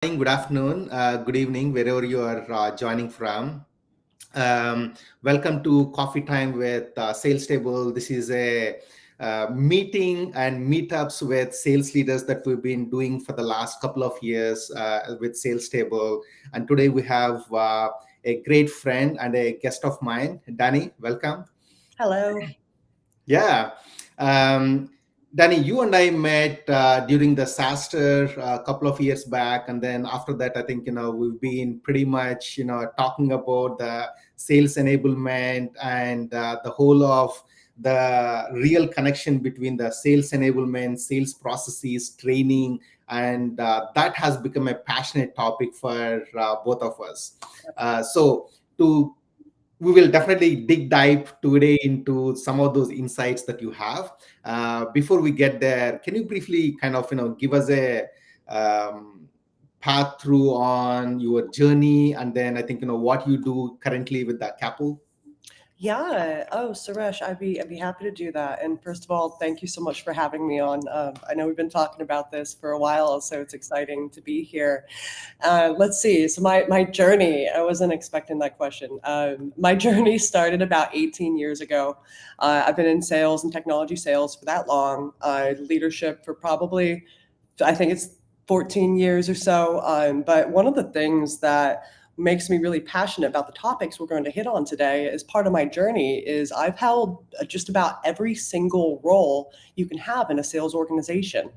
Good afternoon, good evening, wherever you are joining from. Welcome to Coffee Time with Sales Table. This is a meeting and meetups with sales leaders that we've been doing for the last couple of years with Sales Table. And today we have a great friend and a guest of mine, Danny. Welcome. Hello. Yeah. Um, Danny, you and I met during the SaaStr a couple of years back. And then after that, I think, we've been pretty much, talking about the sales enablement and the whole of the real connection between the sales enablement, sales processes, training, and that has become a passionate topic for both of us. So to we will definitely dive today into some of those insights that you have. Before we get there, can you briefly kind of give us a um, path through on your journey, and then I think what you do currently with the Capel? Yeah. Oh, Suresh, I'd be happy to do that. And first of all, thank you so much for having me on. I know we've been talking about this for a while, so it's exciting to be here. Let's see. So my journey, I wasn't expecting that question. My journey started about 18 years ago. I've been in sales and technology sales for that long. Leadership for probably, I think it's 14 years or so. But one of the things that makes me really passionate about the topics we're going to hit on today as part of my journey is I've held just about every single role you can have in a sales organization.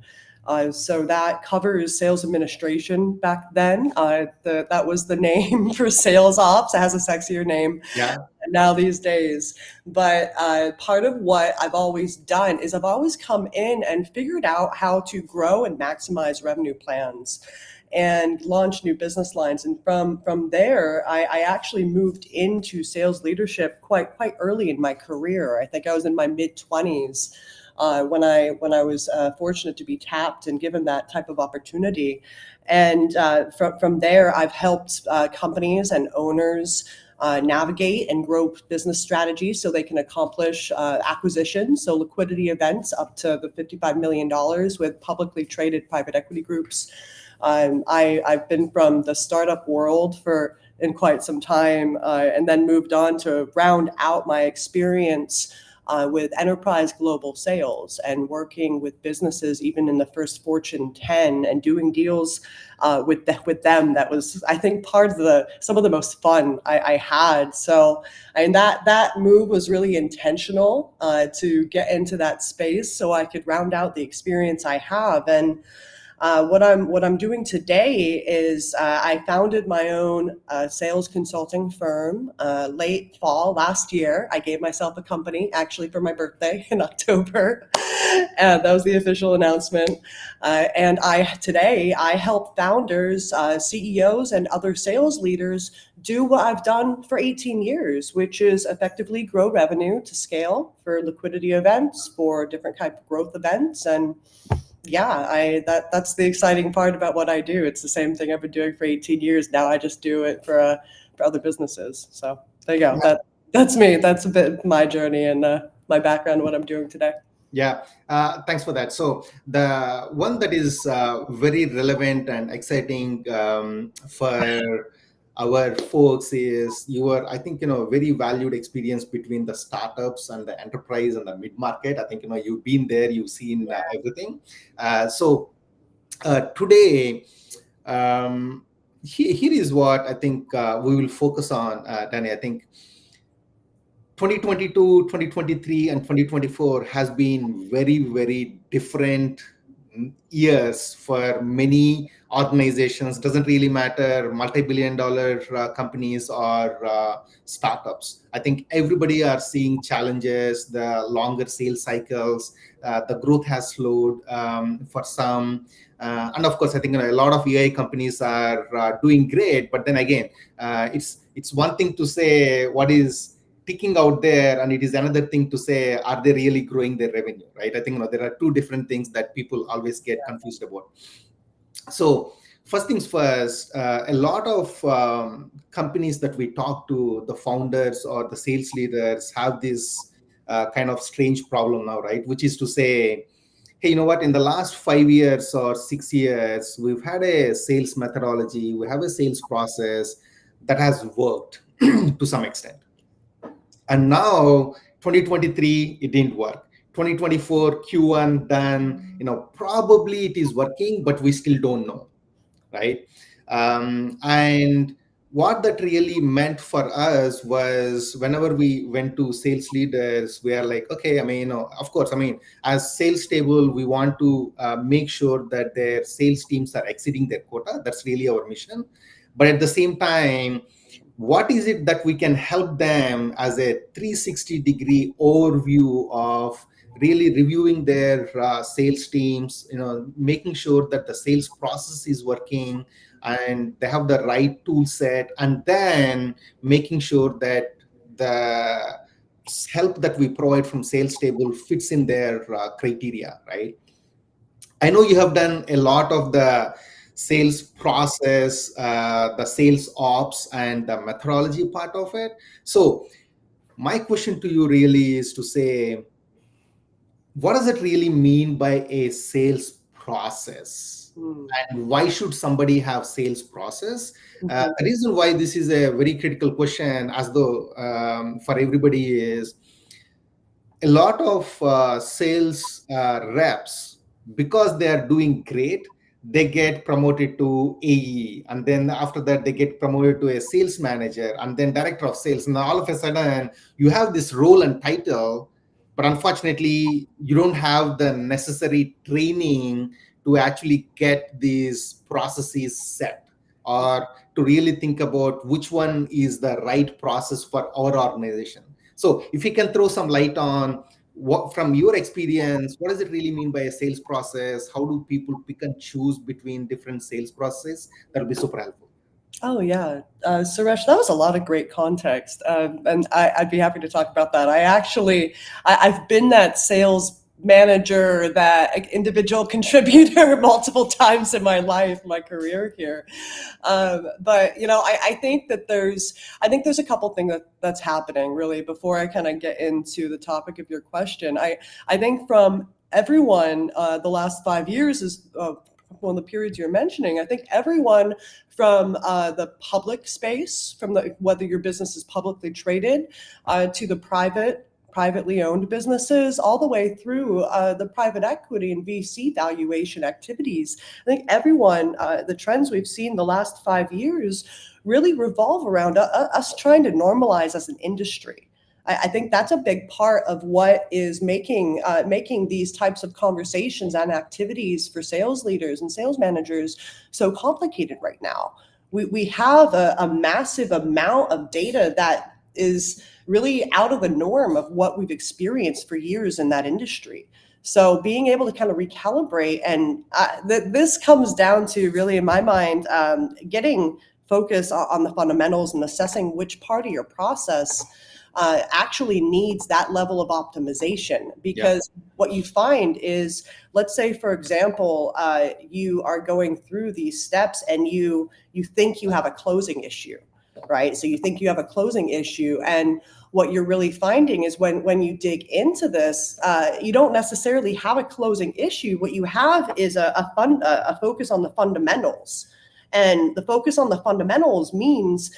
So that covers sales administration back then. That was the name for sales ops. It has a sexier name Yeah. now these days. But part of what I've always done is I've always come in and figured out how to grow and maximize revenue plans and launch new business lines. And from there, I actually moved into sales leadership quite early in my career. I think I was in my mid 20s. When I was fortunate to be tapped and given that type of opportunity, and from there I've helped companies and owners navigate and grow business strategies so they can accomplish acquisitions, so liquidity events up to the $55 million with publicly traded private equity groups. I've been from the startup world for in quite some time, and then moved on to round out my experience with enterprise global sales and working with businesses even in the first Fortune 10 and doing deals with them. That was, I think, part of some of the most fun I had. So, and that move was really intentional to get into that space so I could round out the experience I have. And what I'm doing today is I founded my own sales consulting firm late fall last year. I gave myself a company actually for my birthday in October, and that was the official announcement. And today I help founders, CEOs, and other sales leaders do what I've done for 18 years, which is effectively grow revenue to scale for liquidity events, for different type of growth events. And yeah, that's the exciting part about what I do. It's the same thing I've been doing for 18 years. Now I just do it for other businesses. So there you go. That's me. That's a bit my journey and my background, what I'm doing today. Yeah, thanks for that. So the one that is very relevant and exciting for our folks is your, I think, very valued experience between the startups and the enterprise and the mid market. I think you've been there, you've seen everything. So today, here is what I think we will focus on, Danny. I think 2022, 2023, and 2024 has been very different years for many organizations. Doesn't really matter multi-billion dollar companies or startups. I think everybody are seeing challenges, the longer sales cycles, the growth has slowed for some. And of course, I think a lot of AI companies are doing great, but then again, it's one thing to say what is ticking out there, and it is another thing to say are they really growing their revenue, right? I think there are two different things that people always get confused about. So first things first, a lot of companies that we talk to, the founders or the sales leaders have this kind of strange problem now, right? Which is to say, hey, you know what, in the last 5 years or 6 years, we've had a sales methodology, we have a sales process that has worked to some extent. And now 2023, it didn't work. 2024 Q1 done, probably it is working, but we still don't know, right? And what that really meant for us was whenever we went to sales leaders, we are like, okay, I mean, of course, I mean, as sales table, we want to make sure that their sales teams are exceeding their quota. That's really our mission. But at the same time, what is it that we can help them as a 360-degree overview of really reviewing their sales teams, making sure that the sales process is working and they have the right tool set, and then making sure that the help that we provide from sales table fits in their criteria, right? I know you have done a lot of the sales process, the sales ops, and the methodology part of it. So my question to you really is to say, what does it really mean by a sales process? And why should somebody have sales process? The reason why this is a very critical question, as though for everybody, is a lot of sales reps, because they are doing great, they get promoted to AE, and then after that they get promoted to a sales manager and then director of sales. And all of a sudden you have this role and title, but unfortunately you don't have the necessary training to actually get these processes set, or to really think about which one is the right process for our organization. So if you can throw some light on what, from your experience, what does it really mean by a sales process? How do people pick and choose between different sales processes? That'll be super helpful. Oh yeah, Suresh, that was a lot of great context, and I'd be happy to talk about that. I've been that sales manager, that individual contributor multiple times in my life, my career here. But I think there's a couple things that's happening really before I kind of get into the topic of your question. I think from everyone, the last 5 years is one of the periods you're mentioning. I think everyone from the public space, from whether your business is publicly traded, to the privately owned businesses, all the way through the private equity and VC valuation activities. I think everyone, the trends we've seen the last 5 years really revolve around us trying to normalize as an industry. I think that's a big part of what is making these types of conversations and activities for sales leaders and sales managers so complicated right now. We have a massive amount of data that is really out of the norm of what we've experienced for years in that industry. So being able to kind of recalibrate, and this comes down to really, in my mind, getting focus on the fundamentals and assessing which part of your process actually needs that level of optimization. Because what you find is, let's say, for example, you are going through these steps and you think you have a closing issue, right? So you think you have a closing issue, and what you're really finding is when you dig into this, you don't necessarily have a closing issue. What you have is a focus on the fundamentals. And the focus on the fundamentals means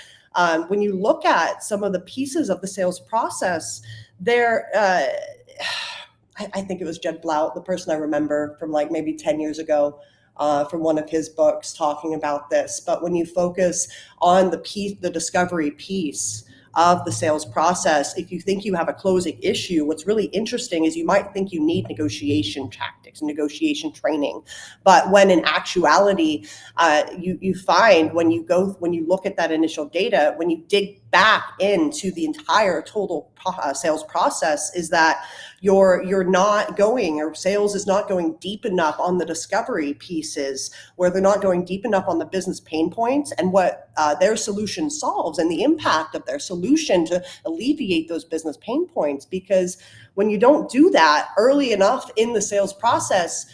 when you look at some of the pieces of the sales process, I think it was Jed Blount, the person I remember from like maybe 10 years ago, from one of his books talking about this. But when you focus on the discovery piece of the sales process, if you think you have a closing issue, what's really interesting is you might think you need negotiation tactics, negotiation training. But when in actuality, you find when you look at that initial data, when you dig back into the entire total sales process, is that you're not going, or sales is not going deep enough on the discovery pieces, where they're not going deep enough on the business pain points and what their solution solves, and the impact of their solution to alleviate those business pain points. Because when you don't do that early enough in the sales process,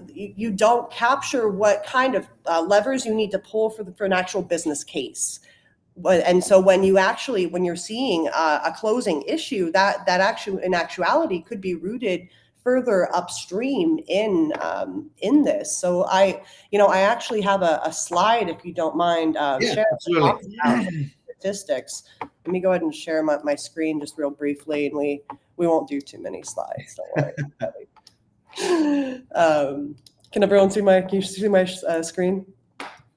you don't capture what kind of levers you need to pull for an actual business case. And so when you're seeing a closing issue, that actually in actuality could be rooted further upstream in this. So I actually have a slide, if you don't mind Yeah, sharing, that absolutely. talks about statistics. Let me go ahead and share my screen just real briefly, and we won't do too many slides. Don't worry. Can everyone see my? Can you see my screen?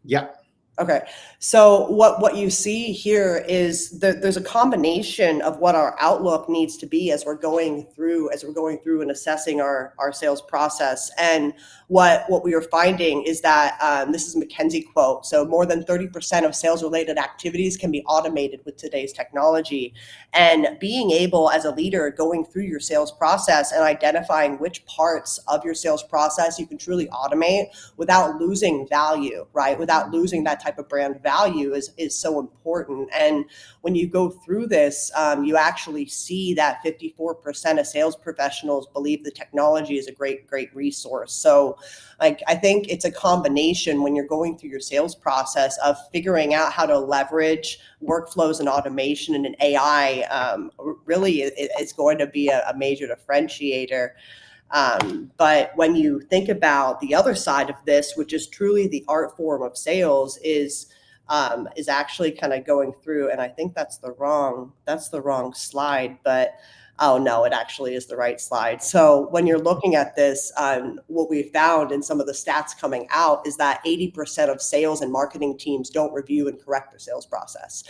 Yeah. Okay, so what you see here is that there's a combination of what our outlook needs to be as we're going through and assessing our sales process. And what we are finding is that this is a McKinsey quote. So more than 30% of sales related activities can be automated with today's technology. And being able, as a leader, going through your sales process and identifying which parts of your sales process you can truly automate without losing value, right? Without losing that type of brand value is so important. And when you go through this, you actually see that 54% of sales professionals believe the technology is a great resource. So I think it's a combination when you're going through your sales process of figuring out how to leverage workflows and automation and an AI. Really, it's going to be a major differentiator. But when you think about the other side of this, which is truly the art form of sales, is actually kind of going through, and I think that's the wrong slide, but oh no, it actually is the right slide. So when you're looking at this, what we found in some of the stats coming out is that 80% of sales and marketing teams don't review and correct their sales process.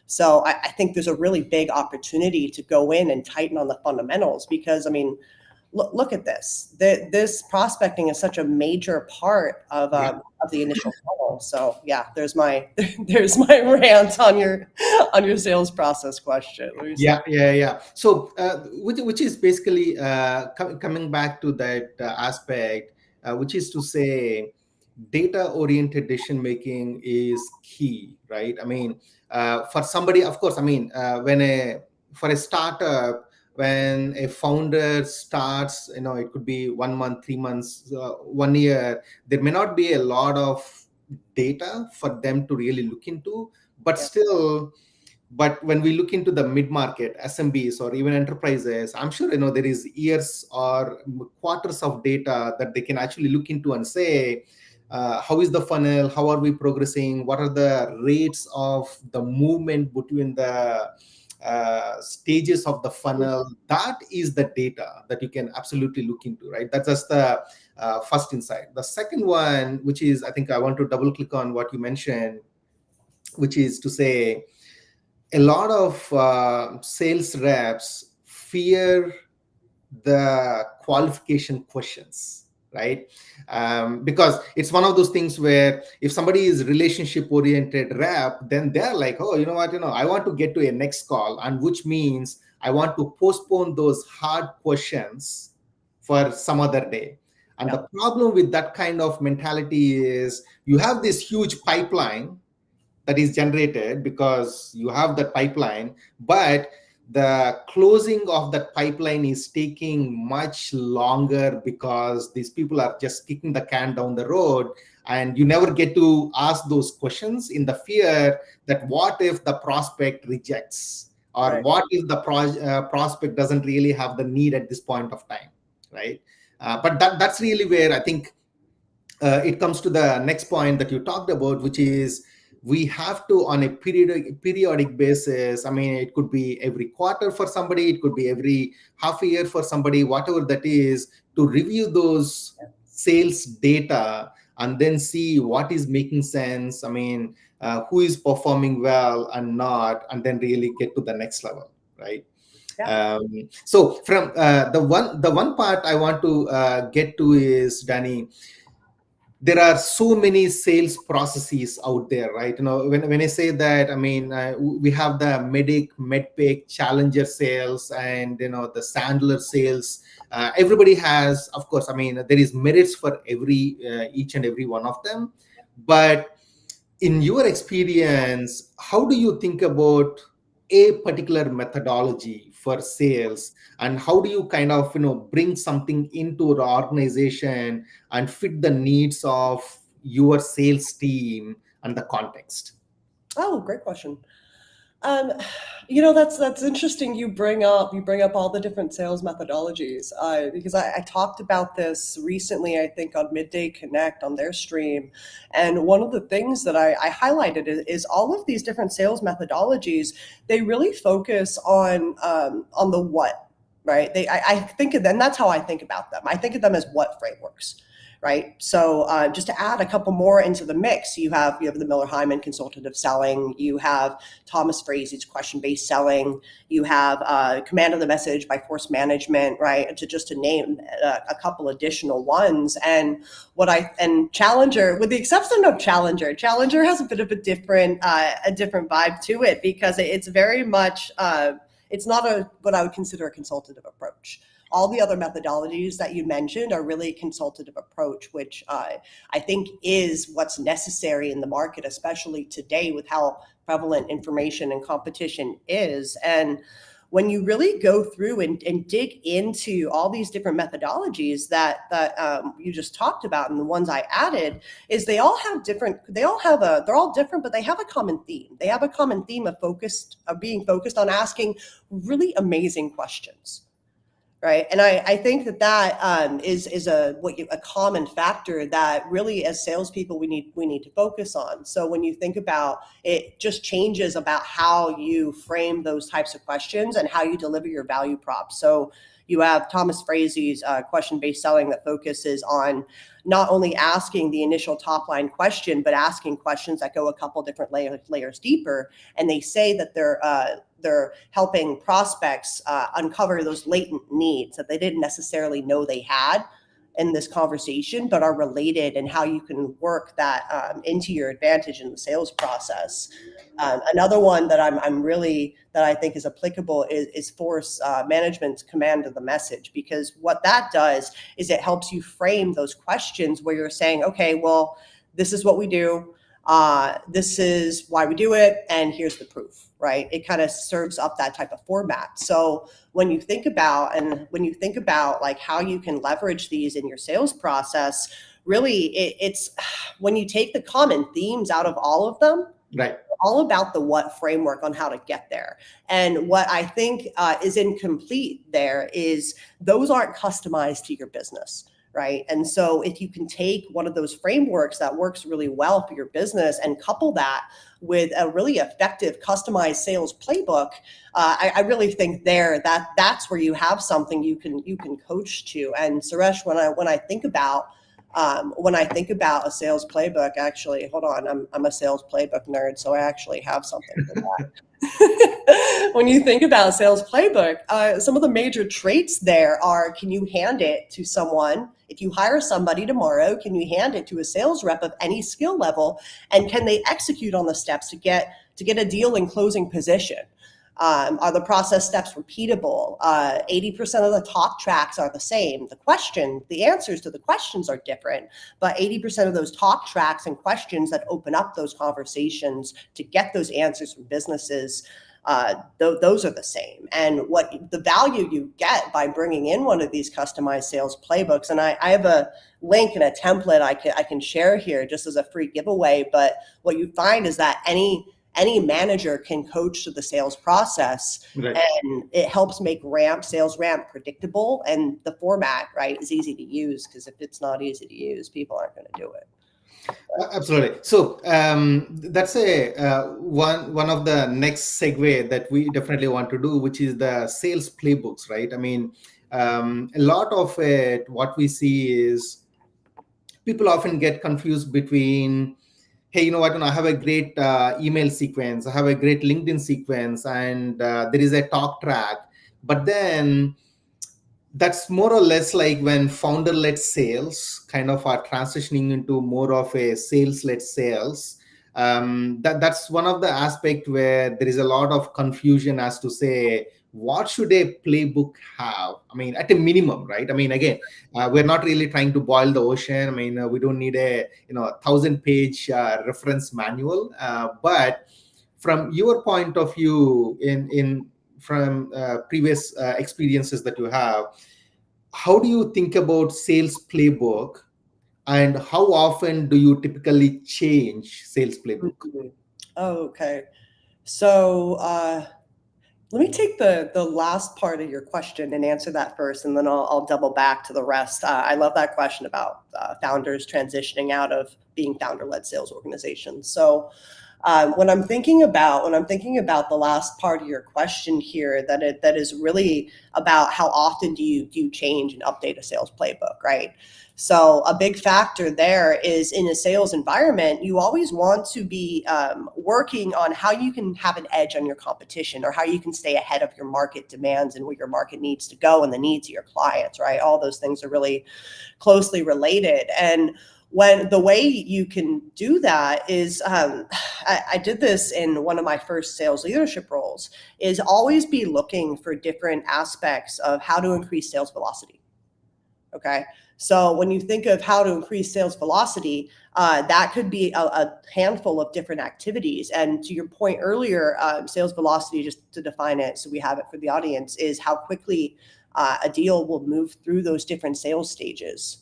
So I think there's a really big opportunity to go in and tighten on the fundamentals, because I mean, look at this. This prospecting is such a major part of the initial funnel. So yeah, there's my there's my rant on your sales process question. Yeah. So, which is basically coming back to that aspect, which is to say, data-oriented decision making is key, right? I mean, for somebody, of course, I mean, for a startup, when a founder starts, it could be 1 month, 3 months, 1 year. There may not be a lot of data for them to really look into, but Yeah. still. But when we look into the mid-market SMBs or even enterprises, I'm sure there is years or quarters of data that they can actually look into and say, how is the funnel, how are we progressing, what are the rates of the movement between the stages of the funnel. That is the data that you can absolutely look into, right? That's just the first insight. The second one, which is, I think I want to double click on what you mentioned, which is to say, a lot of sales reps fear the qualification questions, right? Because it's one of those things where if somebody is relationship oriented rep, then they're like, oh, you know what, I want to get to a next call, and which means I want to postpone those hard questions for some other day. And Yeah. the problem with that kind of mentality is you have this huge pipeline that is generated because you have that pipeline, but the closing of that pipeline is taking much longer because these people are just kicking the can down the road, and you never get to ask those questions in the fear that what if the prospect rejects, or Right. what if the prospect doesn't really have the need at this point of time, right? But that's really where I think it comes to the next point that you talked about, which is we have to, on a periodic basis, I mean, it could be every quarter for somebody, it could be every half a year for somebody, whatever that is, to review those sales data and then see what is making sense. I mean, who is performing well and not, and then really get to the next level, right? Yeah. So from the one part I want to get to is, Danny, there are so many sales processes out there, right? When I say that, I mean, we have the medpic challenger sales, and the Sandler sales. Everybody has, of course, I mean, there is merits for each and every one of them. But in your experience, how do you think about a particular methodology for sales, and how do you kind of bring something into the organization and fit the needs of your sales team and the context? Oh, great question. Um, that's interesting. You bring up all the different sales methodologies because I talked about this recently. I think on Midday Connect on their stream, and one of the things that I highlighted is all of these different sales methodologies. They really focus on the what, right? I think of them. That's how I think about them. I think of them as what frameworks, right? So just to add a couple more into the mix, you have the Miller Hyman consultative selling, you have Thomas Frazie's question-based selling, you have command of the message by force management, right? To name a couple additional ones, and Challenger, with the exception of Challenger has a bit of a different vibe to it because it's very much it's not what I would consider a consultative approach. All the other methodologies that you mentioned are really a consultative approach, which I think is what's necessary in the market, especially today with how prevalent information and competition is. And when you really go through and dig into all these different methodologies that you just talked about and the ones I added, is they're all different, but they have a common theme. They have a common theme of being focused on asking really amazing questions. Right. And I think that is a common factor that really as salespeople we need to focus on. So when you think about it, just changes about how you frame those types of questions and how you deliver your value prop. So you have Thomas Frazie's question-based selling that focuses on not only asking the initial top line question, but asking questions that go a couple different layers deeper. And they say that they're helping prospects uncover those latent needs that they didn't necessarily know they had in this conversation, but are related, and how you can work that into your advantage in the sales process. Another one that that I think is applicable is force management's command of the message, because what that does is it helps you frame those questions where you're saying, okay, well, this is what we do. This is why we do it, and here's the proof, right? It kind of serves up that type of format. So when you think about like how you can leverage these in your sales process, really it's when you take the common themes out of all of them, Right. all about the what framework on how to get there. And what I think is incomplete there is those aren't customized to your business. Right. And so if you can take one of those frameworks that works really well for your business and couple that with a really effective customized sales playbook, I really think that's where you have something you can coach to. And Suresh, when I think about a sales playbook, actually, hold on, I'm a sales playbook nerd, so I actually have something for that. When you think about a sales playbook, some of the major traits there are: can you hand it to someone? If you hire somebody tomorrow, can you hand it to a sales rep of any skill level, and can they execute on the steps to get a deal in closing position? Are the process steps repeatable? 80% of the talk tracks are the same. The answers to the questions are different, but 80% of those talk tracks and questions that open up those conversations to get those answers from businesses, those are the same. And what the value you get by bringing in one of these customized sales playbooks, and I have a link and a template I can share here just as a free giveaway, but what you find is that any manager can coach to the sales process, Right. and it helps make sales ramp predictable, and the format, right, is easy to use, because if it's not easy to use, people aren't going to do it. Absolutely. So that's one of the next segue that we definitely want to do, which is the sales playbooks, right? I mean, a lot of it, what we see is people often get confused between, hey, you know what, I have a great email sequence, I have a great LinkedIn sequence, and there is a talk track, but then that's more or less like when founder-led sales kind of are transitioning into more of a sales-led sales. That's one of the aspect where there is a lot of confusion as to say, what should a playbook have? I mean, at a minimum, right? I mean, again, we're not really trying to boil the ocean. I mean, we don't need a 1,000-page reference manual. But from your point of view, from previous experiences that you have, how do you think about sales playbook, and how often do you typically change sales playbook? Oh, okay. So let me take the last part of your question and answer that first, and then I'll double back to the rest. I love that question about founders transitioning out of being founder-led sales organizations. So when I'm thinking about the last part of your question here, that is really about how often do you change and update a sales playbook, right? So a big factor there is in a sales environment, you always want to be working on how you can have an edge on your competition, or how you can stay ahead of your market demands and where your market needs to go and the needs of your clients, right? All those things are really closely related. And when the way you can do that is, I did this in one of my first sales leadership roles, is always be looking for different aspects of how to increase sales velocity. Okay. So when you think of how to increase sales velocity, that could be a handful of different activities. And to your point earlier, sales velocity, just to define it so we have it for the audience, is how quickly a deal will move through those different sales stages,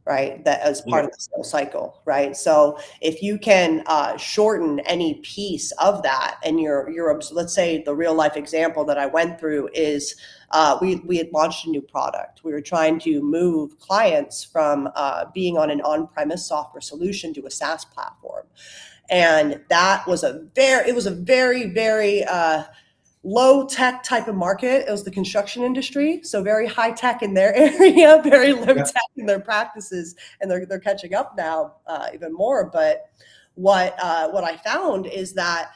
right? That as part of the sales cycle, right? So if you can shorten any piece of that, and let's say the real life example that I went through is we had launched a new product. We were trying to move clients from being on an on-premise software solution to a SaaS platform, and that was a very low tech type of market. It was the construction industry, so very high tech in their area, very low tech in their practices, and they're catching up now even more. But what I found is that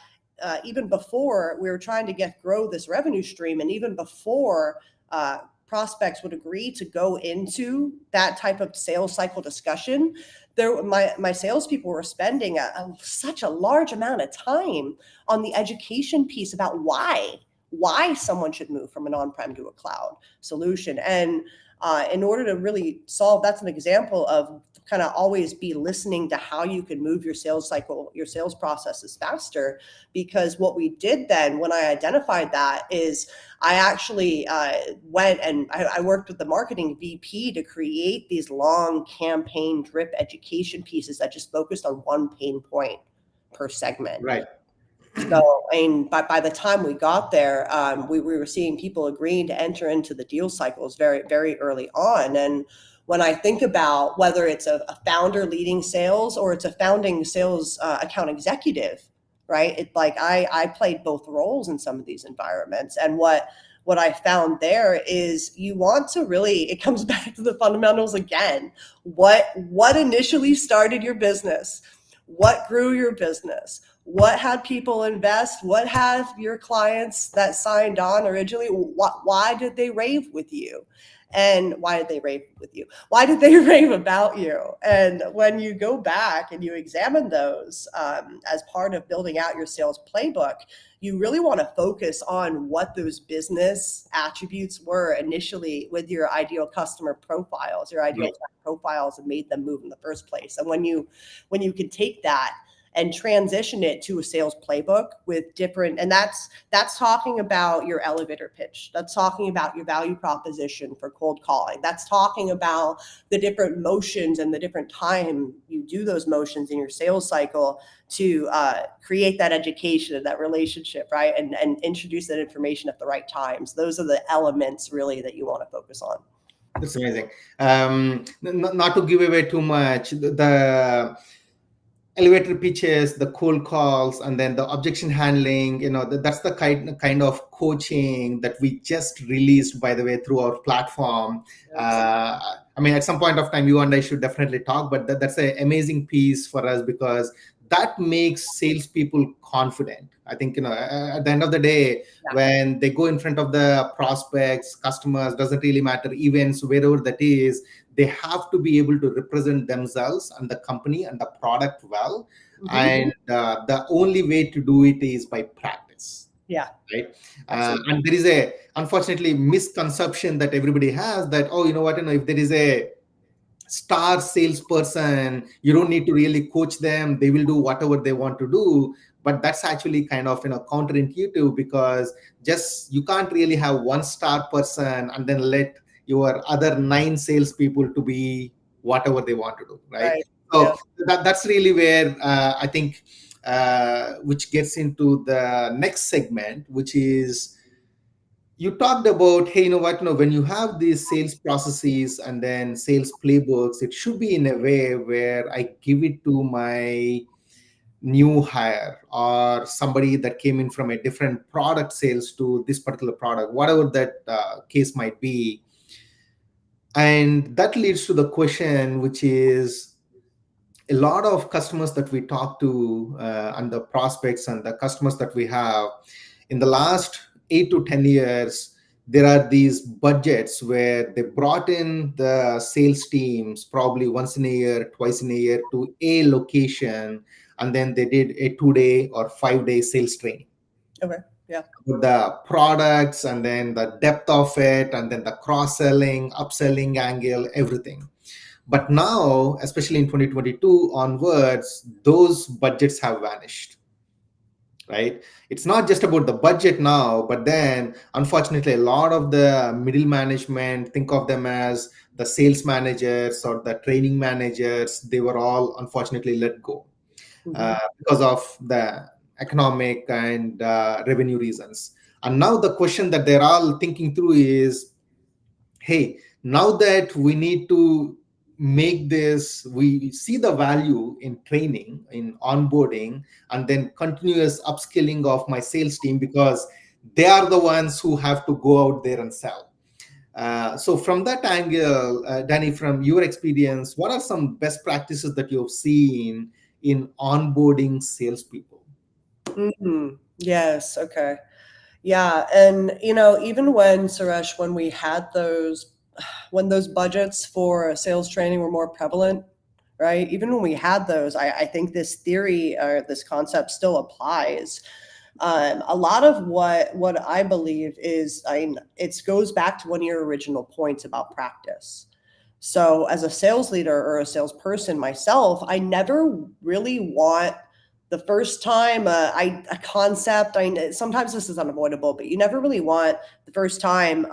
even before we were trying to grow this revenue stream, and even before prospects would agree to go into that type of sales cycle discussion, my salespeople were spending such a large amount of time on the education piece about why someone should move from an on-prem to a cloud solution. And in order to really solve, that's an example of kind of always be listening to how you can move your sales cycle, your sales processes faster. Because what we did then, when I identified that, is I actually went and I worked with the marketing VP to create these long campaign drip education pieces that just focused on one pain point per segment. Right. So, and by the time we got there, we were seeing people agreeing to enter into the deal cycles very, very early on. And when I think about whether it's a founder leading sales or it's a founding sales account executive, right? It's like I played both roles in some of these environments. And what I found there is you want to really, it comes back to the fundamentals again. What initially started your business? What grew your business? What had people invest? What had your clients that signed on originally? Why did they rave with you? And why did they rave with you? Why did they rave about you? And when you go back and you examine those as part of building out your sales playbook, you really want to focus on what those business attributes were initially with your ideal customer profiles, your ideal profiles, and made them move in the first place. And when you can take that and transition it to a sales playbook with different, and that's talking about your elevator pitch. That's talking about your value proposition for cold calling. That's talking about the different motions and the different time you do those motions in your sales cycle to create that education and that relationship, right? And introduce that information at the right times. Those are the elements really that you want to focus on. That's amazing. Not to give away too much, the elevator pitches, the cold calls, and then the objection handling, that's the kind of coaching that we just released, by the way, through our platform. I mean, at some point of time, you and I should definitely talk, but that's an amazing piece for us, because that makes salespeople confident. I think, at the end of the day, when they go in front of the prospects, customers, doesn't really matter, events, wherever that is, they have to be able to represent themselves and the company and the product well. Mm-hmm. And the only way to do it is by practice. Yeah. Right. And there is a, unfortunately, misconception that everybody has that, if there is a star salesperson, you don't need to really coach them. They will do whatever they want to do. But that's actually kind of, counterintuitive, because you can't really have one star person and then let your other 9 salespeople to be whatever they want to do, right? So that's really where I think which gets into the next segment, which is you talked about, hey, you know what, when you have these sales processes and then sales playbooks, it should be in a way where I give it to my new hire or somebody that came in from a different product sales to this particular product, whatever that case might be. And that leads to the question, which is a lot of customers that we talk to and the prospects and the customers that we have in the last 8 to 10 years, there are these budgets where they brought in the sales teams probably once in a year, twice in a year to a location, and then they did a 2 day or 5 day sales training. Okay. Yeah. With the products and then the depth of it and then the cross-selling, upselling angle, everything. But now, especially in 2022 onwards, those budgets have vanished, right? It's not just about the budget now, but then unfortunately, a lot of the middle management, think of them as the sales managers or the training managers, they were all unfortunately let go because of the economic and revenue reasons. And now the question that they're all thinking through is, hey, now that we need to make this, we see the value in training, in onboarding, and then continuous upskilling of my sales team because they are the ones who have to go out there and sell. So from that angle, Danny, from your experience, what are some best practices that you've seen in onboarding salespeople? Yes. Okay. Yeah. And, even when, Suresh, when those budgets for sales training were more prevalent, right? Even when we had those, I think this theory or this concept still applies. A lot of what I believe is, it goes back to one of your original points about practice. So as a sales leader or a salesperson myself, I never really want the first time a concept. Sometimes this is unavoidable, but you never really want the first time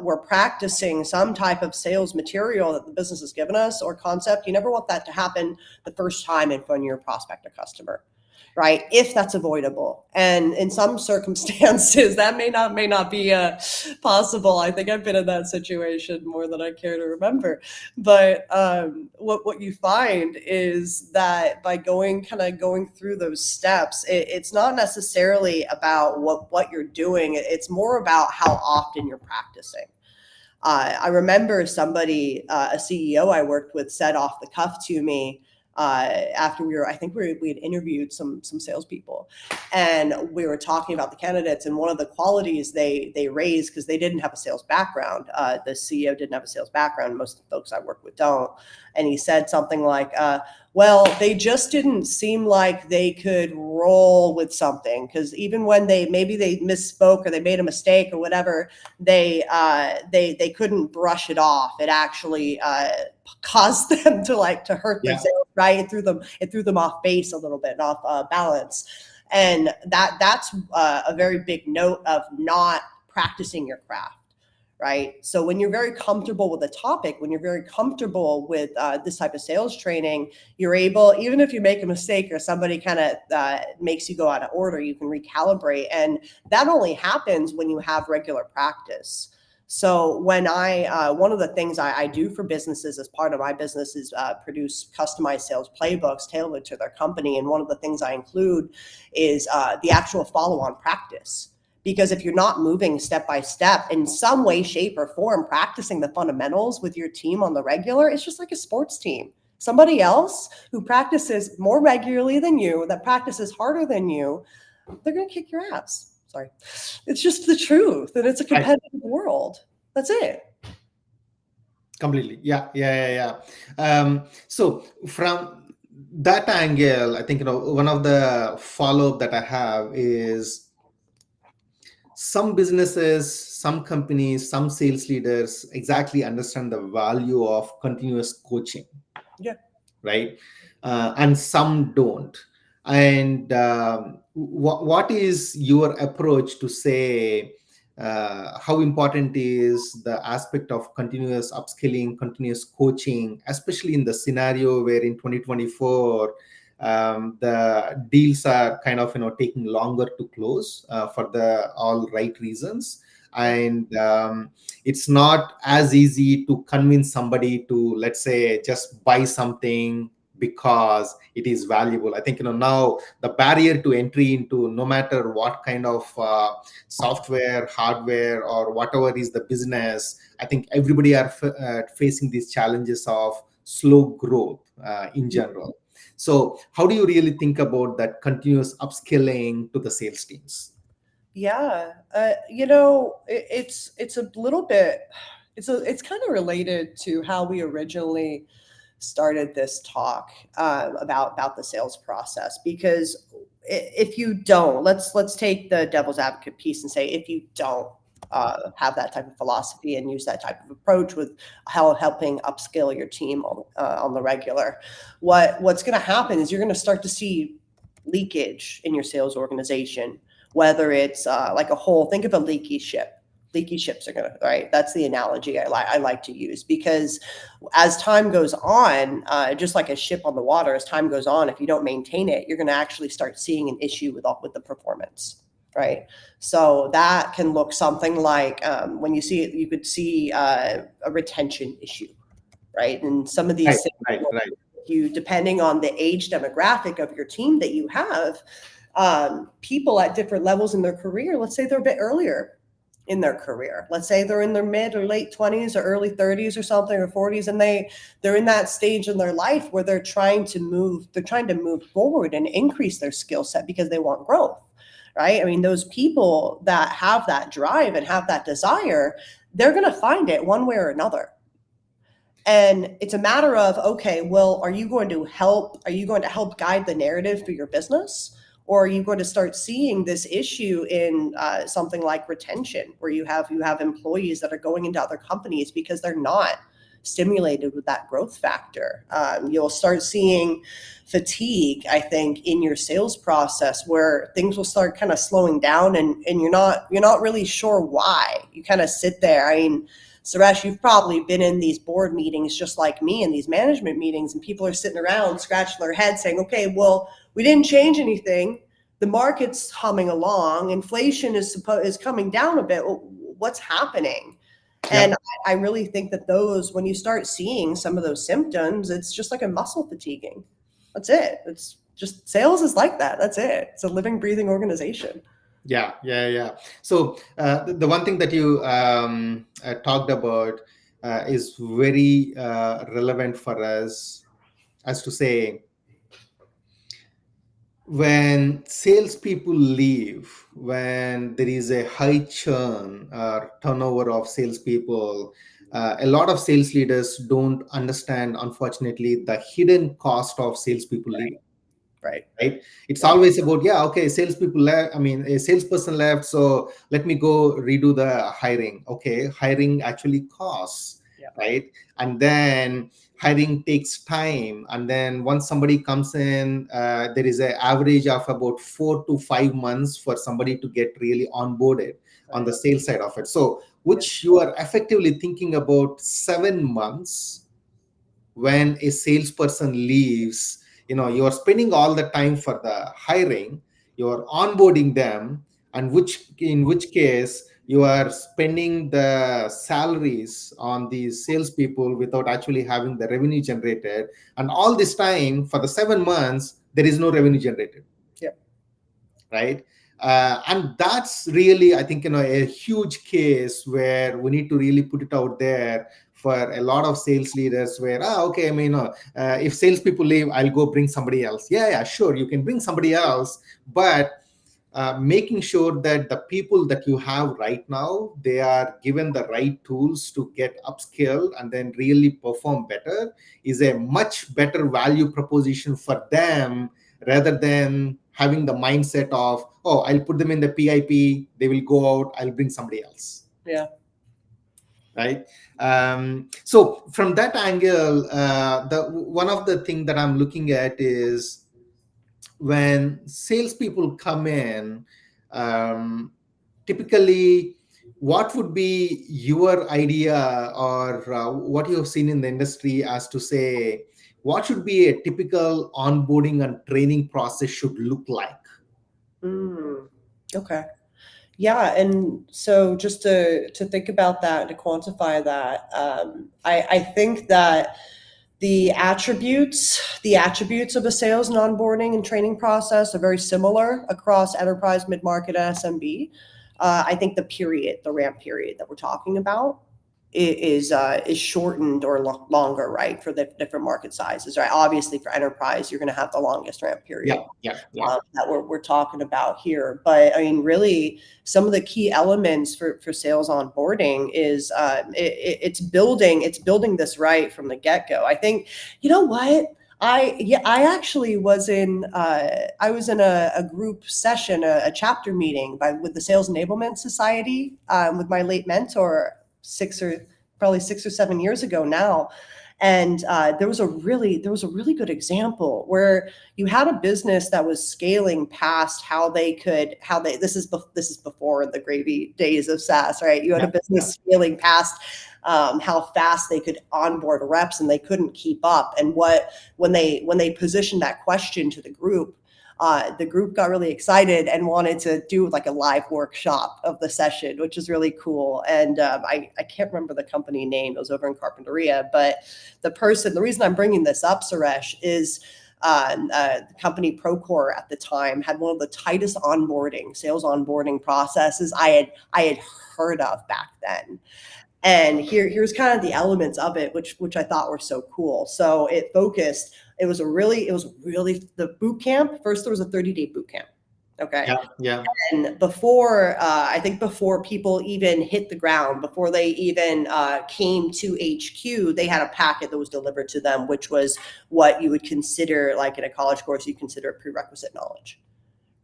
we're practicing some type of sales material that the business has given us or concept. You never want that to happen the first time in front of your prospect or customer, right? If that's avoidable. And in some circumstances, that may not be possible. I think I've been in that situation more than I care to remember. But what you find is that by going through those steps, it's not necessarily about what you're doing. It's more about how often you're practicing. I remember somebody, a CEO I worked with, said off the cuff to me, after we had interviewed some salespeople, and we were talking about the candidates, and one of the qualities they raised, because they didn't have a sales background, the CEO didn't have a sales background, most of the folks I work with don't, and he said something like, well, they just didn't seem like they could roll with something, because even when they misspoke or they made a mistake or whatever, they couldn't brush it off. It actually caused them to hurt themselves, right? It threw them off base a little bit, off balance, and that's a very big note of not practicing your craft. Right. So when you're very comfortable with a topic, when you're very comfortable with this type of sales training, you're able, even if you make a mistake or somebody kind of makes you go out of order, you can recalibrate. And that only happens when you have regular practice. So when one of the things I do for businesses as part of my business is produce customized sales playbooks tailored to their company. And one of the things I include is the actual follow-on practice. Because if you're not moving step by step in some way, shape, or form, practicing the fundamentals with your team on the regular, it's just like a sports team. Somebody else who practices more regularly than you, that practices harder than you, they're going to kick your ass. Sorry. It's just the truth. And it's a competitive world. That's it. Completely. Yeah. So from that angle, I think, one of the follow-up that I have is, some businesses, some companies, some sales leaders exactly understand the value of continuous coaching. Yeah. Right. And some don't. And what is your approach to say how important is the aspect of continuous upskilling, continuous coaching, especially in the scenario where in 2024, the deals are kind of taking longer to close for the all right reasons. And it's not as easy to convince somebody to, let's say, just buy something because it is valuable. I think now the barrier to entry into no matter what kind of software, hardware, or whatever is the business, I think everybody are facing these challenges of slow growth in general. So how do you really think about that continuous upskilling to the sales teams? Yeah, it's a little bit, it's kind of related to how we originally started this talk about the sales process. Because if you don't, let's take the devil's advocate piece and say, if you don't have that type of philosophy and use that type of approach with how helping upskill your team on the regular, what's going to happen is you're going to start to see leakage in your sales organization. Whether it's like a whole, think of a leaky ship. Leaky ships are going to, right? That's the analogy I like to use. Because as time goes on, just like a ship on the water, as time goes on, if you don't maintain it, you're going to actually start seeing an issue with the performance, right? So that can look something like when you see it, you could see a retention issue, right? And some of Right, these right, things, right. you, depending on the age demographic of your team that you have, people at different levels in their career, let's say they're a bit earlier in their career, let's say they're in their mid or late 20s or early 30s or something, or 40s, and they're in that stage in their life where they're trying to move forward and increase their skill set because they want growth, right? I mean, those people that have that drive and have that desire, they're going to find it one way or another. And it's a matter of, okay, well, are you going to help guide the narrative for your business? Or are you going to start seeing this issue in something like retention, where you have employees that are going into other companies because they're not stimulated with that growth factor? You'll start seeing fatigue, I think, in your sales process, where things will start kind of slowing down, and you're not really sure why. You kind of sit there. I mean, Suresh, you've probably been in these board meetings just like me, in these management meetings, and people are sitting around scratching their head saying, okay, well, we didn't change anything. The market's humming along. Inflation is coming down a bit. What's happening? Yeah. And I really think that when you start seeing some of those symptoms, it's just like a muscle fatiguing. That's it. It's just, sales is like that. That's it. It's a living, breathing organization. Yeah. So the one thing that you talked about is very relevant for us, as to say, when salespeople leave, when there is a high churn or turnover of salespeople, a lot of sales leaders don't understand, unfortunately, the hidden cost of salespeople leaving. Right. Right? It's Yeah. always about, yeah, okay, salespeople left. I mean, a salesperson left, so let me go redo the hiring. Okay, hiring actually costs, Yeah. right? And then hiring takes time. And then once somebody comes in, there is an average of about 4 to 5 months for somebody to get really onboarded on the sales side of it. So, which you are effectively thinking about 7 months when a salesperson leaves. You are spending all the time for the hiring, you are onboarding them, and in which case you are spending the salaries on these salespeople without actually having the revenue generated. And all this time, for the 7 months, there is no revenue generated. Yeah. Right. And that's really, I think, a huge case where we need to really put it out there for a lot of sales leaders, where, okay, I mean, if salespeople leave, I'll go bring somebody else. Yeah, sure, you can bring somebody else, but making sure that the people that you have right now, they are given the right tools to get upskilled and then really perform better, is a much better value proposition for them, rather than having the mindset of, oh, I'll put them in the PIP, they will go out, I'll bring somebody else. Yeah. Right. So from that angle, the one of the thing that I'm looking at is, when salespeople come in, typically, what would be your idea, or what you have seen in the industry, as to say, what should be a typical onboarding and training process should look like? Okay. Yeah, and so just to think about that, to quantify that, I think that the attributes of a sales and onboarding and training process are very similar across enterprise, mid-market, and SMB. I think the ramp period that we're talking about is shortened or longer, right, for the different market sizes, right? Obviously, for enterprise, you're going to have the longest ramp period that we're talking about here. But I mean, really, some of the key elements for sales onboarding is it's building this right from the get-go. I think, you know what? I actually was in a group session, a chapter meeting with the Sales Enablement Society with my late mentor 6 or 7 years ago now. And there was a really good example where you had a business that was scaling past this is before the gravy days of SaaS, right? You had a business scaling past how fast they could onboard reps, and they couldn't keep up. And when they positioned that question to the group got really excited and wanted to do like a live workshop of the session, which is really cool. And I can't remember the company name. It was over in Carpinteria. But the reason I'm bringing this up, Suresh, is the company Procore at the time had one of the tightest sales onboarding processes I had heard of back then. And here's kind of the elements of it, which I thought were so cool. So it was really the boot camp. First, there was a 30-day boot camp. Okay. Yeah. And before people even hit the ground, before they even came to HQ, they had a packet that was delivered to them, which was what you would consider, like in a college course, you consider prerequisite knowledge.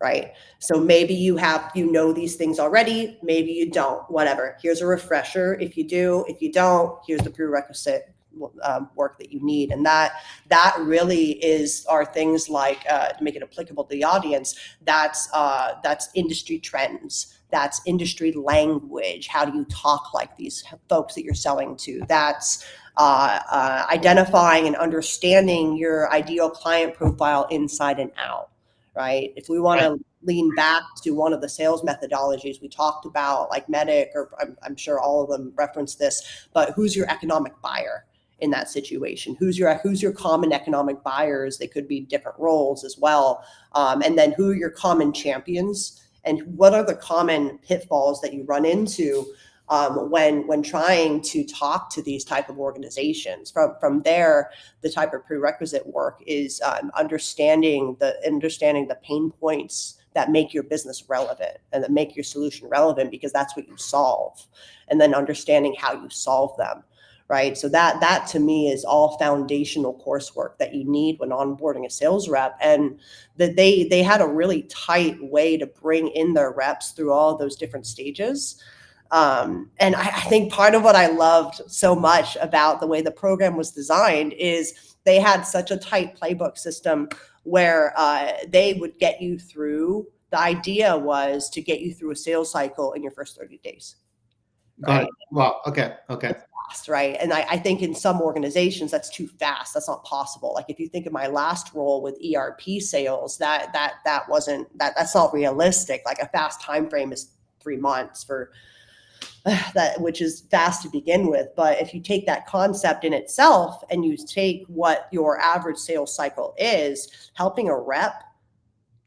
Right? So maybe you know these things already, maybe you don't, whatever. Here's a refresher. If you do, if you don't, here's the prerequisite work that you need. And that really are things like, to make it applicable to the audience, that's industry trends. That's industry language. How do you talk like these folks that you're selling to? That's identifying and understanding your ideal client profile inside and out. Right? If we want to lean back to one of the sales methodologies we talked about, like MEDDIC, or I'm sure all of them reference this, but who's your economic buyer in that situation? Who's your common economic buyers? They could be different roles as well. And then who are your common champions? And what are the common pitfalls that you run into when trying to talk to these type of organizations? From there, the type of prerequisite work is understanding the pain points that make your business relevant and that make your solution relevant, because that's what you solve, and then understanding how you solve them. Right. So that to me is all foundational coursework that you need when onboarding a sales rep. And that they had a really tight way to bring in their reps through all of those different stages. And I think part of what I loved so much about the way the program was designed is they had such a tight playbook system where they would get you through. The idea was to get you through a sales cycle in your first 30 days. Got it. Wow. Okay. Fast, right? And I think in some organizations that's too fast. That's not possible. Like if you think of my last role with ERP sales, that's not realistic. Like a fast time frame is 3 months for that, which is fast to begin with. But if you take that concept in itself and you take what your average sales cycle is, helping a rep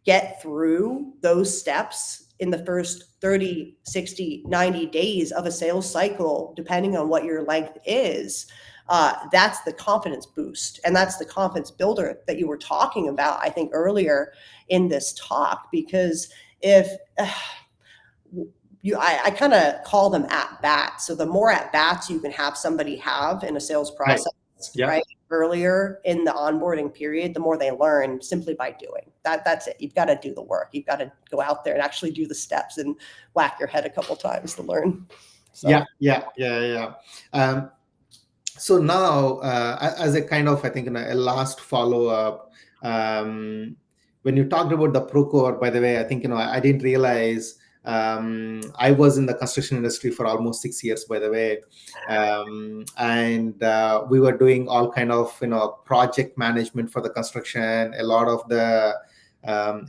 get through those steps in the first 30, 60, 90 days of a sales cycle, depending on what your length is, that's the confidence boost. And that's the confidence builder that you were talking about, I think, earlier in this talk. Because if I kind of call them at bats. So the more at bats you can have somebody have in a sales process, right? Earlier in the onboarding period, the more they learn simply by doing. That's it. You've got to do the work. You've got to go out there and actually do the steps and whack your head a couple times to learn. So. Yeah. So now, as a kind of, I think, a last follow-up, when you talked about the Procore, by the way, I think, I didn't realize I was in the construction industry for almost 6 years, by the way, and we were doing all kind of project management for the construction. A lot of the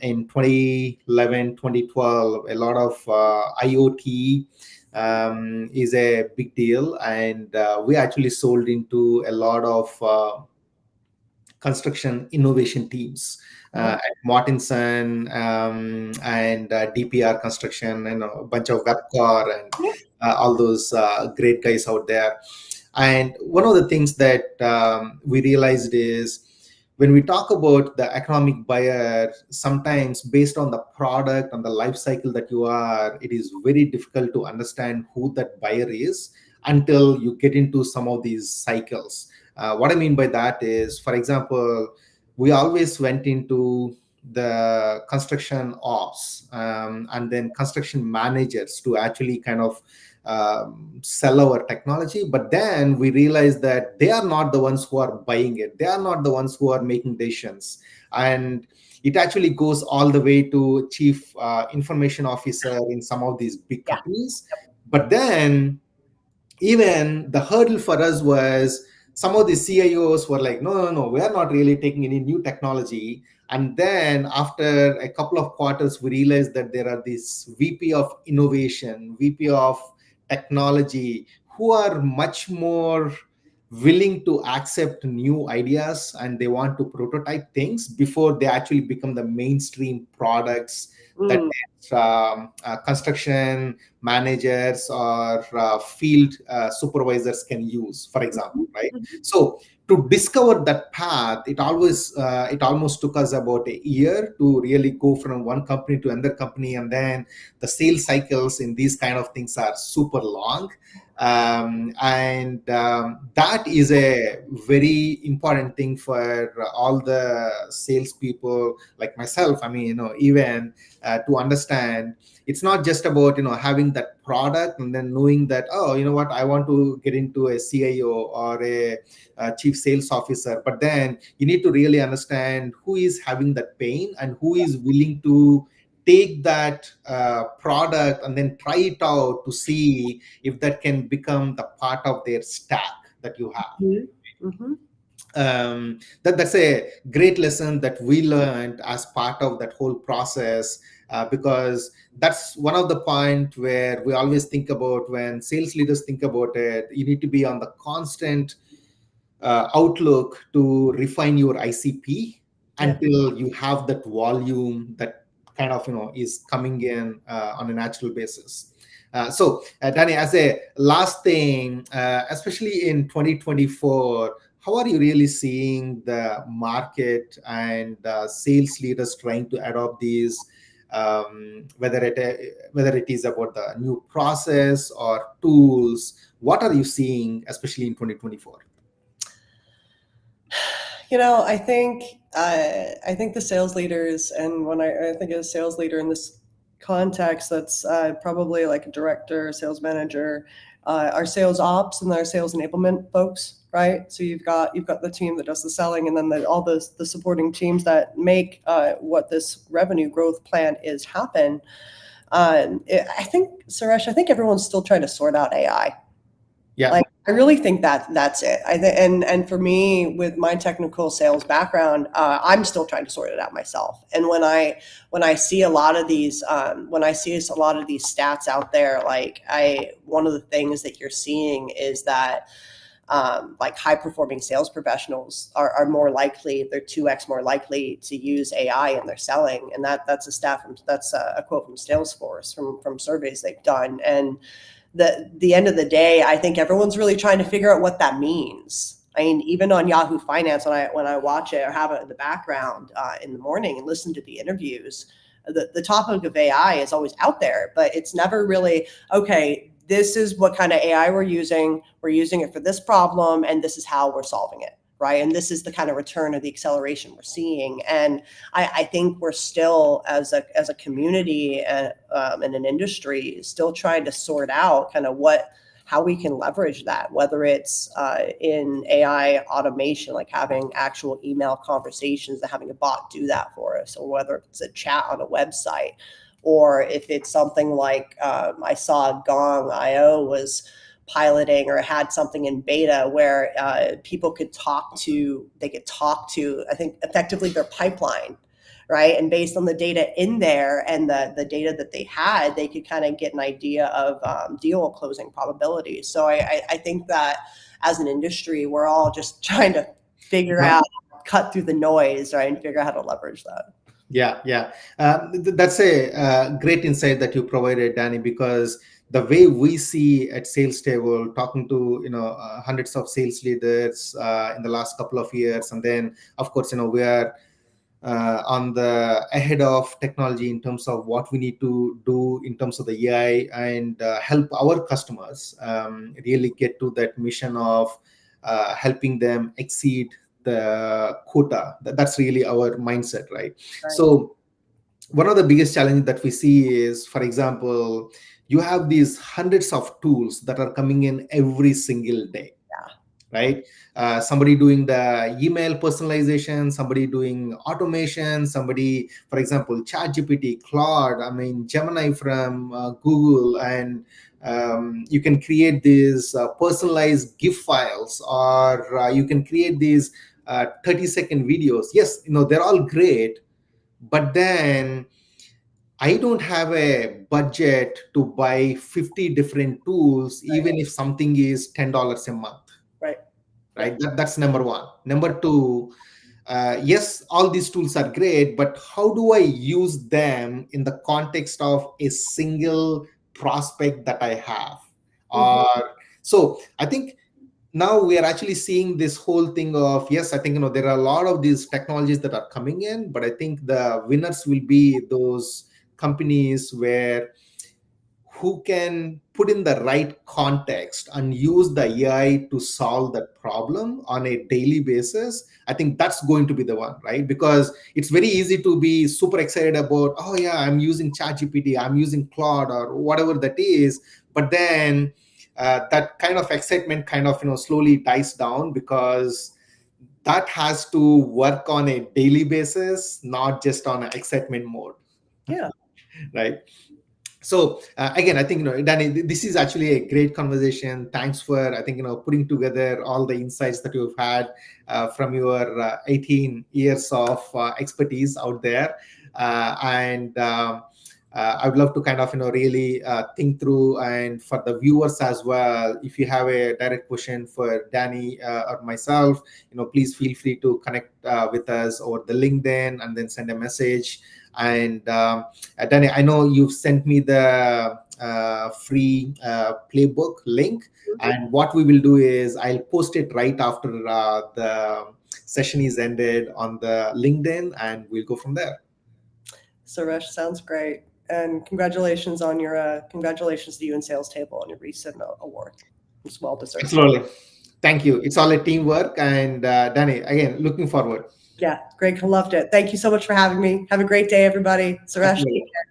in 2011, 2012, a lot of IoT is a big deal, and we actually sold into a lot of construction innovation teams at Martinson and DPR Construction, and a bunch of Webcor and all those great guys out there. And one of the things that we realized is when we talk about the economic buyer, sometimes based on the product and the life cycle that you are, it is very difficult to understand who that buyer is until you get into some of these cycles. What I mean by that is, for example, we always went into the construction ops and then construction managers to actually kind of sell our technology. But then we realized that they are not the ones who are buying it. They are not the ones who are making decisions. And it actually goes all the way to chief information officer in some of these big Yeah. companies. But then even the hurdle for us was some of the CIOs were like, no, no, no, we are not really taking any new technology. And then after a couple of quarters, we realized that there are these VP of innovation, VP of technology, who are much more willing to accept new ideas, and they want to prototype things before they actually become the mainstream products that Mm. construction managers or field supervisors can use, for example, right? So to discover that path, it almost took us about a year to really go from one company to another company, and then the sales cycles in these kind of things are super long. And that is a very important thing for all the salespeople like myself. I mean, even to understand, it's not just about having that product and then knowing that, oh, you know what, I want to get into a CIO or a chief sales officer. But then you need to really understand who is having that pain and who is willing to take that product and then try it out to see if that can become the part of their stack that you have. Mm-hmm. That's a great lesson that we learned as part of that whole process, because that's one of the point where we always think about when sales leaders think about it. You need to be on the constant outlook to refine your ICP Yep. until you have that volume that kind of is coming in on a natural basis. Danny, as a last thing, especially in 2024, how are you really seeing the market and sales leaders trying to adopt these, whether it is about the new process or tools? What are you seeing, especially in 2024? I think the sales leaders, and when I think of a sales leader in this context, that's probably like a director, a sales manager, our sales ops and our sales enablement folks, right? So you've got the team that does the selling, and then all the supporting teams that make what this revenue growth plan is happen. I think, Suresh, I think everyone's still trying to sort out AI. Yeah. Like, I really think that's it. And for me, with my technical sales background, I'm still trying to sort it out myself. And when I see a lot of these stats out there, one of the things that you're seeing is that like high performing sales professionals are more likely, they're 2x more likely to use AI in their selling. And that's a quote from Salesforce from surveys they've done. And the end of the day, I think everyone's really trying to figure out what that means. I mean, even on Yahoo Finance, when I watch it or have it in the background in the morning and listen to the interviews, the topic of AI is always out there, but it's never really, okay, this is what kind of AI we're using. We're using it for this problem, and this is how we're solving it, right? And this is the kind of return or the acceleration we're seeing. And I think we're still, as a community and an industry, still trying to sort out kind of how we can leverage that, whether it's in AI automation, like having actual email conversations and having a bot do that for us, or whether it's a chat on a website, or if it's something like I saw Gong.io was piloting or had something in beta where people could talk to, I think, effectively their pipeline, right? And based on the data in there and the data that they had, they could kind of get an idea of deal closing probabilities. So I think that as an industry, we're all just trying to figure Yeah. out, cut through the noise, right, and figure out how to leverage that. Yeah. That's a great insight that you provided, Danny, because the way we see at Sales Table, talking to hundreds of sales leaders in the last couple of years, and then of course we are on the ahead of technology in terms of what we need to do in terms of the AI and help our customers really get to that mission of helping them exceed the quota. That's really our mindset, right? Right. So one of the biggest challenges that we see is, for example, you have these hundreds of tools that are coming in every single day, right? Somebody doing the email personalization, somebody doing automation, somebody, for example, ChatGPT, Claude, I mean, Gemini from Google, and you can create these personalized GIF files, or you can create these 30-second videos. Yes, they're all great, but then I don't have a budget to buy 50 different tools, even if something is $10 a month. Right. Right. That's number one. Number two, yes, all these tools are great, but how do I use them in the context of a single prospect that I have? Or so I think now we are actually seeing this whole thing of, yes, I think there are a lot of these technologies that are coming in, but I think the winners will be those companies who can put in the right context and use the AI to solve that problem on a daily basis. I think that's going to be the one, right? Because it's very easy to be super excited about, oh yeah, I'm using ChatGPT, I'm using Claude, or whatever that is. But then that kind of excitement kind of slowly dies down, because that has to work on a daily basis, not just on an excitement mode. Yeah. Right. So again, I think Danny, this is actually a great conversation. Thanks for, I think, putting together all the insights that you've had from your 18 years of expertise out there, and I would love to kind of really think through, and for the viewers as well, if you have a direct question for Danny or myself, please feel free to connect with us over the LinkedIn and then send a message. And Danny, I know you've sent me the free playbook link, and what we will do is I'll post it right after the session is ended on the LinkedIn, and we'll go from there. Suresh, sounds great. And congratulations to you and Sales Table on your recent award. It's well deserved. Absolutely. Thank you. It's all a teamwork. And Danny, again, looking forward. Yeah, great. Loved it. Thank you so much for having me. Have a great day, everybody. Suresh.